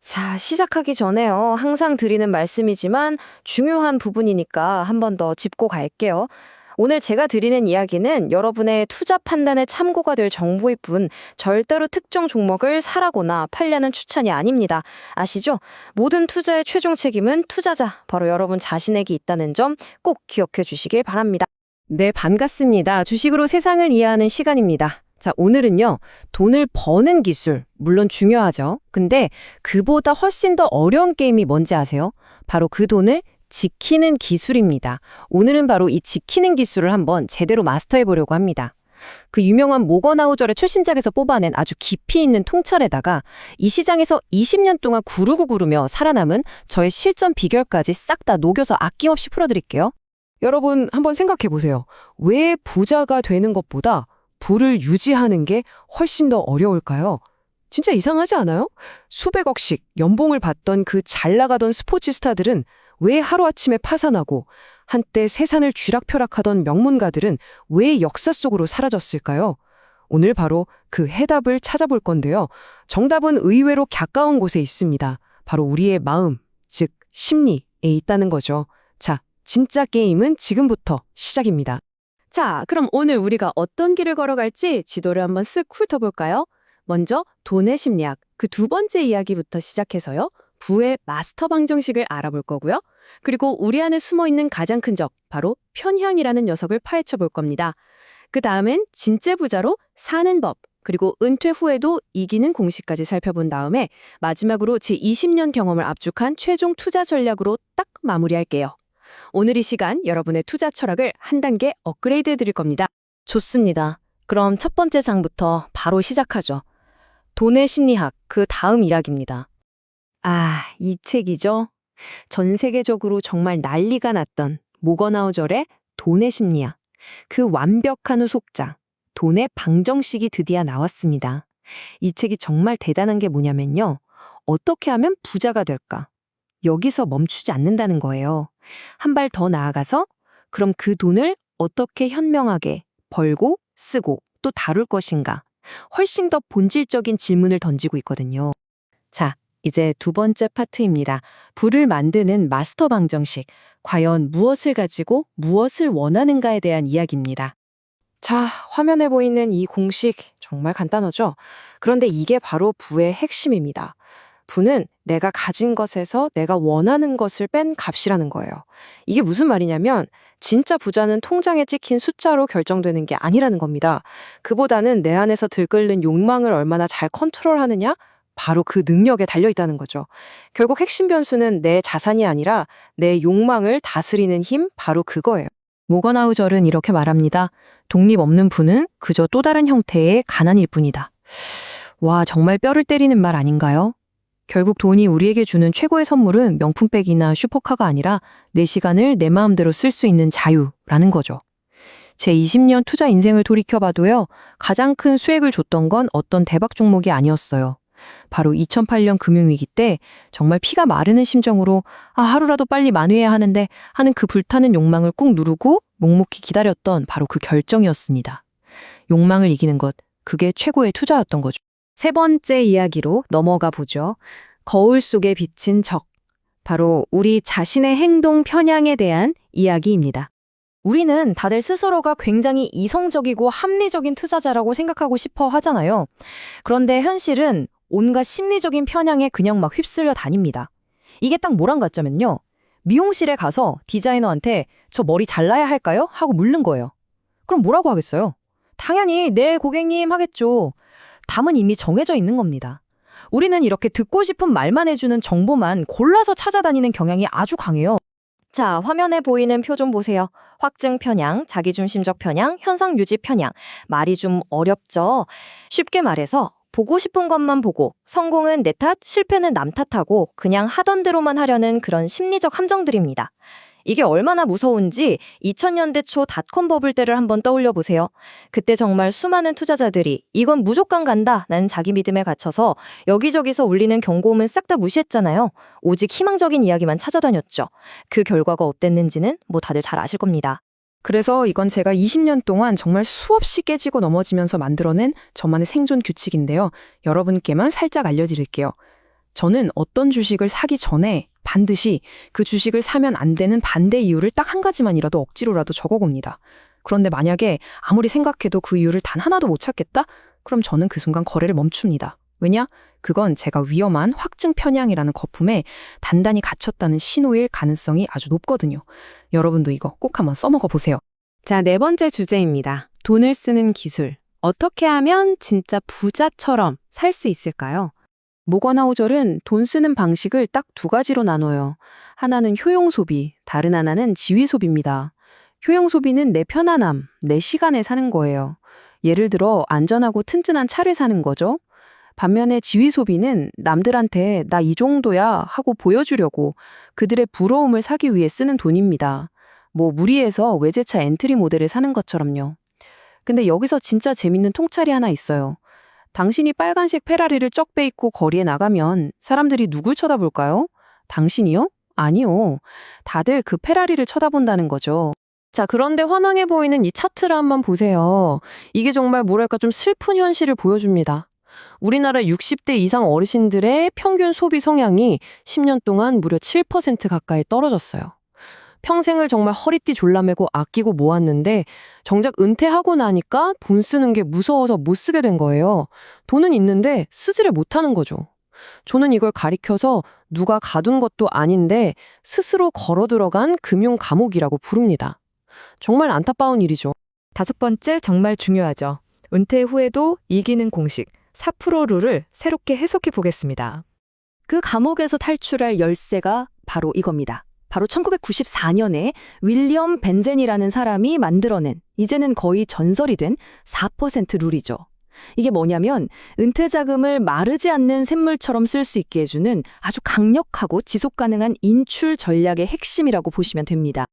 자, 시작하기 전에요. 항상 드리는 말씀이지만 중요한 부분이니까 한 번 더 짚고 갈게요. 오늘 제가 드리는 이야기는 여러분의 투자 판단에 참고가 될 정보일 뿐 절대로 특정 종목을 사라거나 팔려는 추천이 아닙니다. 아시죠? 모든 투자의 최종 책임은 투자자, 바로 여러분 자신에게 있다는 점 꼭 기억해 주시길 바랍니다. 네, 반갑습니다. 주식으로 세상을 이해하는 시간입니다. 자, 오늘은요, 돈을 버는 기술, 물론 중요하죠. 근데 그보다 훨씬 더 어려운 게임이 뭔지 아세요? 바로 그 돈을 지키는 기술입니다. 오늘은 바로 이 지키는 기술을 한번 제대로 마스터해 보려고 합니다. 그 유명한 모건하우절의 최신작에서 뽑아낸 아주 깊이 있는 통찰에다가 이 시장에서 20년 동안 구르고 구르며 살아남은 저의 실전 비결까지 싹 다 녹여서 아낌없이 풀어드릴게요. 여러분 한번 생각해 보세요. 왜 부자가 되는 것보다 부를 유지하는 게 훨씬 더 어려울까요? 진짜 이상하지 않아요? 수백억씩 연봉을 받던 그 잘 나가던 스포츠 스타들은 왜 하루아침에 파산하고 한때 세상을 쥐락펴락하던 명문가들은 왜 역사 속으로 사라졌을까요? 오늘 바로 그 해답을 찾아볼 건데요. 정답은 의외로 가까운 곳에 있습니다. 바로 우리의 마음, 즉 심리에 있다는 거죠. 자, 진짜 게임은 지금부터 시작입니다. 자, 그럼 오늘 우리가 어떤 길을 걸어갈지 지도를 한번 쓱 훑어볼까요? 먼저 돈의 심리학, 그 두 번째 이야기부터 시작해서요. 부의 마스터 방정식을 알아볼 거고요. 그리고 우리 안에 숨어있는 가장 큰 적, 바로 편향이라는 녀석을 파헤쳐 볼 겁니다. 그 다음엔 진짜 부자로 사는 법, 그리고 은퇴 후에도 이기는 공식까지 살펴본 다음에 마지막으로 제 20년 경험을 압축한 최종 투자 전략으로 딱 마무리할게요. 오늘 이 시간 여러분의 투자 철학을 한 단계 업그레이드 해드릴 겁니다. 좋습니다. 그럼 첫 번째 장부터 바로 시작하죠. 돈의 심리학, 그 다음 이야기입니다. 아, 이 책이죠. 전 세계적으로 정말 난리가 났던 모건하우절의 돈의 심리학. 그 완벽한 후속작, 돈의 방정식이 드디어 나왔습니다. 이 책이 정말 대단한 게 뭐냐면요. 어떻게 하면 부자가 될까? 여기서 멈추지 않는다는 거예요. 한 발 더 나아가서 그럼 그 돈을 어떻게 현명하게 벌고 쓰고 또 다룰 것인가? 훨씬 더 본질적인 질문을 던지고 있거든요. 자, 이제 두 번째 파트입니다. 부를 만드는 마스터 방정식. 과연 무엇을 가지고 무엇을 원하는가에 대한 이야기입니다. 자, 화면에 보이는 이 공식 정말 간단하죠? 그런데 이게 바로 부의 핵심입니다. 부는 내가 가진 것에서 내가 원하는 것을 뺀 값이라는 거예요. 이게 무슨 말이냐면 진짜 부자는 통장에 찍힌 숫자로 결정되는 게 아니라는 겁니다. 그보다는 내 안에서 들끓는 욕망을 얼마나 잘 컨트롤하느냐? 바로 그 능력에 달려있다는 거죠. 결국 핵심 변수는 내 자산이 아니라 내 욕망을 다스리는 힘, 바로 그거예요. 모건하우절은 이렇게 말합니다. 독립 없는 부는 그저 또 다른 형태의 가난일 뿐이다. 와, 정말 뼈를 때리는 말 아닌가요? 결국 돈이 우리에게 주는 최고의 선물은 명품백이나 슈퍼카가 아니라 내 시간을 내 마음대로 쓸 수 있는 자유라는 거죠. 제 20년 투자 인생을 돌이켜봐도요. 가장 큰 수익을 줬던 건 어떤 대박 종목이 아니었어요. 바로 2008년 금융위기 때 정말 피가 마르는 심정으로 하루라도 빨리 만회해야 하는데 하는 그 불타는 욕망을 꾹 누르고 묵묵히 기다렸던 바로 그 결정이었습니다. 욕망을 이기는 것, 그게 최고의 투자였던 거죠. 세 번째 이야기로 넘어가 보죠. 거울 속에 비친 적. 바로 우리 자신의 행동 편향에 대한 이야기입니다. 우리는 다들 스스로가 굉장히 이성적이고 합리적인 투자자라고 생각하고 싶어 하잖아요. 그런데 현실은 온갖 심리적인 편향에 그냥 막 휩쓸려 다닙니다. 이게 딱 뭐랑 같자면요. 미용실에 가서 디자이너한테 저 머리 잘라야 할까요? 하고 물는 거예요. 그럼 뭐라고 하겠어요? 당연히 네 고객님 하겠죠. 답은 이미 정해져 있는 겁니다. 우리는 이렇게 듣고 싶은 말만 해주는 정보만 골라서 찾아다니는 경향이 아주 강해요. 자, 화면에 보이는 표 좀 보세요. 확증 편향, 자기중심적 편향, 현상 유지 편향. 말이 좀 어렵죠? 쉽게 말해서 보고 싶은 것만 보고 성공은 내 탓, 실패는 남 탓하고 그냥 하던 대로만 하려는 그런 심리적 함정들입니다. 이게 얼마나 무서운지 2000년대 초 닷컴 버블 때를 한번 떠올려 보세요. 그때 정말 수많은 투자자들이 이건 무조건 간다 라는 자기 믿음에 갇혀서 여기저기서 울리는 경고음은 싹 다 무시했잖아요. 오직 희망적인 이야기만 찾아다녔죠. 그 결과가 어땠는지는 뭐 다들 잘 아실 겁니다. 그래서 이건 제가 20년 동안 정말 수없이 깨지고 넘어지면서 만들어낸 저만의 생존 규칙인데요. 여러분께만 살짝 알려드릴게요. 저는 어떤 주식을 사기 전에 반드시 그 주식을 사면 안 되는 반대 이유를 딱 한 가지만이라도 억지로라도 적어봅니다. 그런데 만약에 아무리 생각해도 그 이유를 단 하나도 못 찾겠다? 그럼 저는 그 순간 거래를 멈춥니다. 왜냐? 그건 제가 위험한 확증 편향이라는 거품에 단단히 갇혔다는 신호일 가능성이 아주 높거든요. 여러분도 이거 꼭 한번 써먹어 보세요. 자, 네 번째 주제입니다. 돈을 쓰는 기술. 어떻게 하면 진짜 부자처럼 살 수 있을까요? 모건하우절은 돈 쓰는 방식을 딱 두 가지로 나눠요. 하나는 효용 소비, 다른 하나는 지위 소비입니다. 효용 소비는 내 편안함, 내 시간에 사는 거예요. 예를 들어 안전하고 튼튼한 차를 사는 거죠. 반면에 지위 소비는 남들한테 나 이 정도야 하고 보여주려고 그들의 부러움을 사기 위해 쓰는 돈입니다. 뭐 무리해서 외제차 엔트리 모델을 사는 것처럼요. 근데 여기서 진짜 재밌는 통찰이 하나 있어요. 당신이 빨간색 페라리를 쩍 빼입고 거리에 나가면 사람들이 누굴 쳐다볼까요? 당신이요? 아니요. 다들 그 페라리를 쳐다본다는 거죠. 자, 그런데 화망해 보이는 이 차트를 한번 보세요. 이게 정말 뭐랄까 좀 슬픈 현실을 보여줍니다. 우리나라 60대 이상 어르신들의 평균 소비 성향이 10년 동안 무려 7% 가까이 떨어졌어요. 평생을 정말 허리띠 졸라매고 아끼고 모았는데 정작 은퇴하고 나니까 돈 쓰는 게 무서워서 못 쓰게 된 거예요. 돈은 있는데 쓰지를 못하는 거죠. 저는 이걸 가리켜서 누가 가둔 것도 아닌데 스스로 걸어 들어간 금융 감옥이라고 부릅니다. 정말 안타까운 일이죠. 다섯 번째 정말 중요하죠. 은퇴 후에도 이기는 공식, 4% 룰을 새롭게 해석해 보겠습니다. 그 감옥에서 탈출할 열쇠가 바로 이겁니다. 바로 1994년에 윌리엄 벤젠이라는 사람이 만들어낸 이제는 거의 전설이 된 4% 룰이죠. 이게 뭐냐면 은퇴 자금을 마르지 않는 샘물처럼 쓸 수 있게 해주는 아주 강력하고 지속 가능한 인출 전략의 핵심이라고 보시면 됩니다.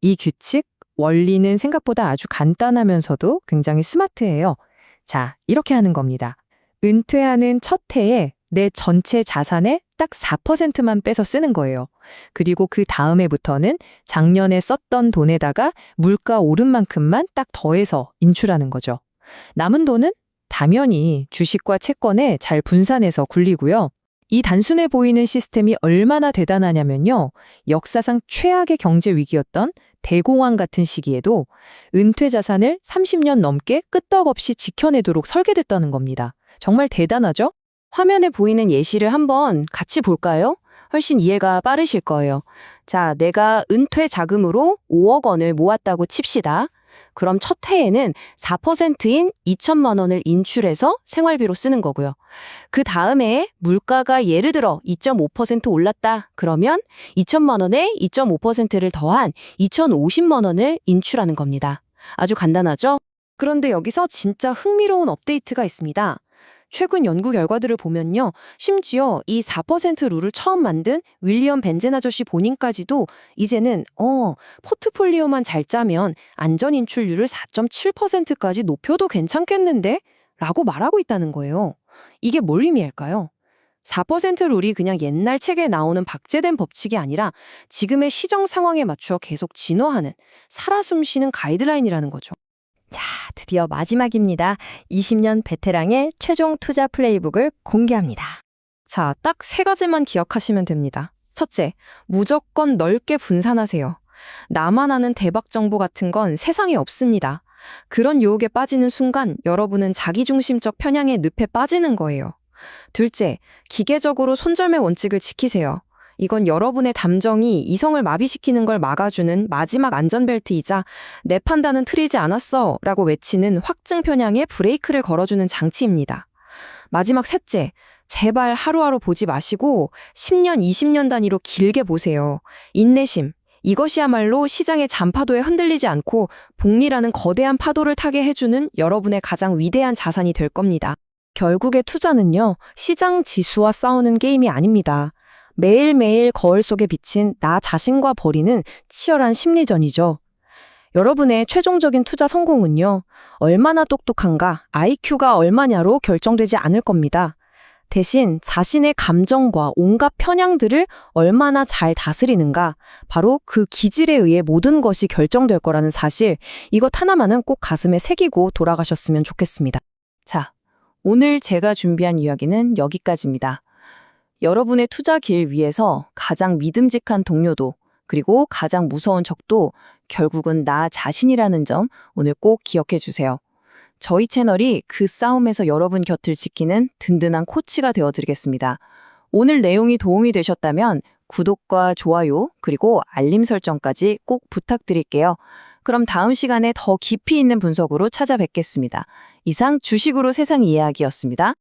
이 규칙, 원리는 생각보다 아주 간단하면서도 굉장히 스마트해요. 자, 이렇게 하는 겁니다. 은퇴하는 첫 해에 내 전체 자산의 딱 4%만 빼서 쓰는 거예요. 그리고 그 다음 해부터는 작년에 썼던 돈에다가 물가 오른 만큼만 딱 더해서 인출하는 거죠. 남은 돈은 당연히 주식과 채권에 잘 분산해서 굴리고요. 이 단순해 보이는 시스템이 얼마나 대단하냐면요. 역사상 최악의 경제 위기였던 대공황 같은 시기에도 은퇴 자산을 30년 넘게 끄떡없이 지켜내도록 설계됐다는 겁니다. 정말 대단하죠? 화면에 보이는 예시를 한번 같이 볼까요? 훨씬 이해가 빠르실 거예요. 자, 내가 은퇴 자금으로 5억 원을 모았다고 칩시다. 그럼 첫 해에는 4%인 2천만 원을 인출해서 생활비로 쓰는 거고요. 그 다음 해에 물가가 예를 들어 2.5% 올랐다. 그러면 2천만 원에 2.5%를 더한 2,050만 원을 인출하는 겁니다. 아주 간단하죠? 그런데 여기서 진짜 흥미로운 업데이트가 있습니다. 최근 연구 결과들을 보면요. 심지어 이 4% 룰을 처음 만든 윌리엄 벤젠 아저씨 본인까지도 이제는 포트폴리오만 잘 짜면 안전 인출률을 4.7%까지 높여도 괜찮겠는데? 라고 말하고 있다는 거예요. 이게 뭘 의미할까요? 4% 룰이 그냥 옛날 책에 나오는 박제된 법칙이 아니라 지금의 시정 상황에 맞추어 계속 진화하는 살아 숨쉬는 가이드라인이라는 거죠. 자, 드디어 마지막입니다. 20년 베테랑의 최종 투자 플레이북을 공개합니다. 자, 딱 세 가지만 기억하시면 됩니다. 첫째, 무조건 넓게 분산하세요. 나만 아는 대박 정보 같은 건 세상에 없습니다. 그런 유혹에 빠지는 순간 여러분은 자기중심적 편향의 늪에 빠지는 거예요. 둘째, 기계적으로 손절매 원칙을 지키세요. 이건 여러분의 담정이 이성을 마비시키는 걸 막아주는 마지막 안전벨트이자 내 판단은 틀리지 않았어 라고 외치는 확증 편향에 브레이크를 걸어주는 장치입니다. 마지막 셋째, 제발 하루하루 보지 마시고 10년, 20년 단위로 길게 보세요. 인내심, 이것이야말로 시장의 잔파도에 흔들리지 않고 복리라는 거대한 파도를 타게 해주는 여러분의 가장 위대한 자산이 될 겁니다. 결국의 투자는요, 시장 지수와 싸우는 게임이 아닙니다. 매일매일 거울 속에 비친 나 자신과 벌이는 치열한 심리전이죠. 여러분의 최종적인 투자 성공은요, 얼마나 똑똑한가, IQ가 얼마냐로 결정되지 않을 겁니다. 대신 자신의 감정과 온갖 편향들을 얼마나 잘 다스리는가, 바로 그 기질에 의해 모든 것이 결정될 거라는 사실, 이것 하나만은 꼭 가슴에 새기고 돌아가셨으면 좋겠습니다. 자, 오늘 제가 준비한 이야기는 여기까지입니다. 여러분의 투자 길 위에서 가장 믿음직한 동료도, 그리고 가장 무서운 적도 결국은 나 자신이라는 점 오늘 꼭 기억해 주세요. 저희 채널이 그 싸움에서 여러분 곁을 지키는 든든한 코치가 되어드리겠습니다. 오늘 내용이 도움이 되셨다면 구독과 좋아요, 그리고 알림 설정까지 꼭 부탁드릴게요. 그럼 다음 시간에 더 깊이 있는 분석으로 찾아뵙겠습니다. 이상 주식으로 세상 이야기였습니다.